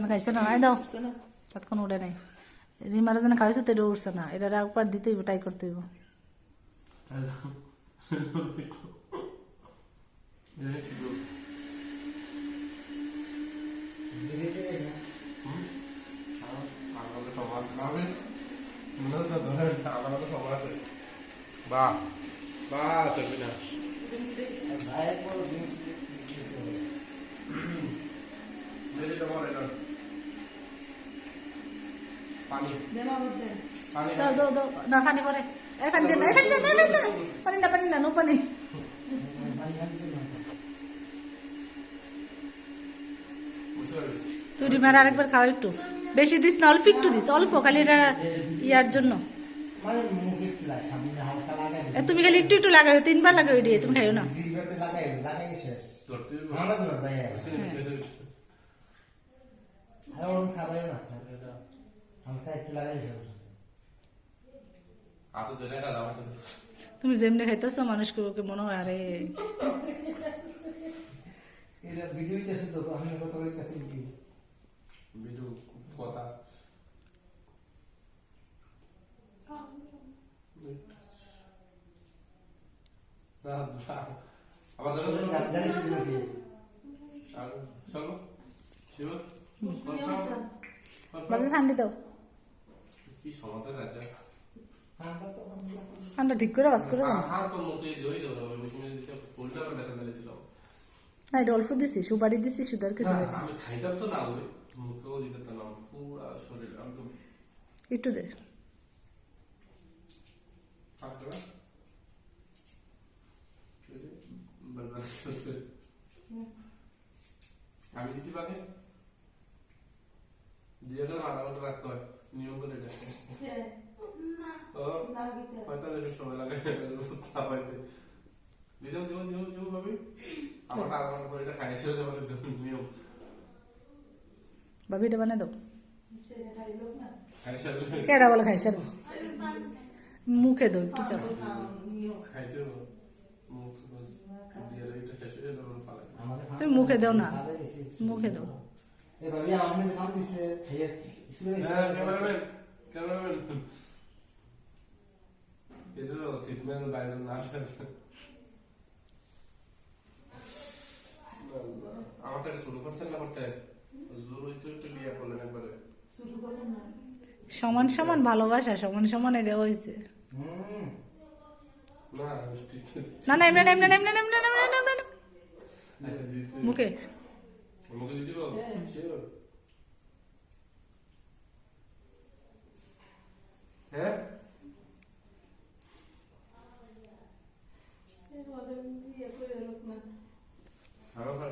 খাইছে না দাও তৎক্ষণ উঠে নাই রিমারা যেন খাইছে তো এটা উঠছে না এটা একবার দিতে হইব ট্রাই করতে হইব বাহ বাহ চলবি না পানি দাও দাও দাও না পানি পরে পানি দেন পানি না পানি না নো পানি তুই রিমার আরেকবার খাও একটু বেশি দিস না অল্প একটু দিস অল্প খালি এটা ইয়ার জন্য তুমি খালি একটু একটু লাগাও 3 বার লাগাও দিয়ে তুমি খাইও না তুমি যেমনি খাইতেছো মানুষকে মনে হয় আরে ভিডিও তো আমি কত ভিডিও কথা আবার চলো ভাবি ফান্ডি দাও কি সমাধান আছে ঠান্ডা ঠিক করে বাস করে আর তো মতই ধরে যাবে ওই মেশিনে দিতে ফুলটা ব্যথা দিয়েছিল না এটা অল্প দিছি সুপারি দিছি সুদার কিছু আমি খাইতাম তো না ওই মুখেও দিতে না পুরো শরীর একদম একটু দে আমি দিতে পারি দিয়ে দেবো আধা ঘন্টা রাখতে হয় নিয়ম করে এটা হয়তো সময় লাগে চাপাইতে দিলাম দিব দিব দিব ভাবি আমার আধা ঘন্টা করে এটা খাইছে নিয়ম ভাবি এটা বানিয়ে দাও খাইছে কেডা বলে খাইছে মুখে দাও একটু চাপ খাইতে মুখ দিয়ে এটা শেষ হয়ে গেল পালা তুমি মুখে দাও না মুখে দাও এ ভাবি আপনি খান দিছে খাইয়ে ক্যামেরাম্যান এটারও ট্রিটমেন্ট বাইরে না আমাকে শুরু করছেন না করতে জোর হইতে একটু বিয়ে করলেন একবারে সমান সমান ভালোবাসা সমান সমানে দেওয়া হয়েছে না না এমনি এমনি এমনি এমনি এমনি মুখে মুখে দিয়ে দিব হ্যাঁ আমার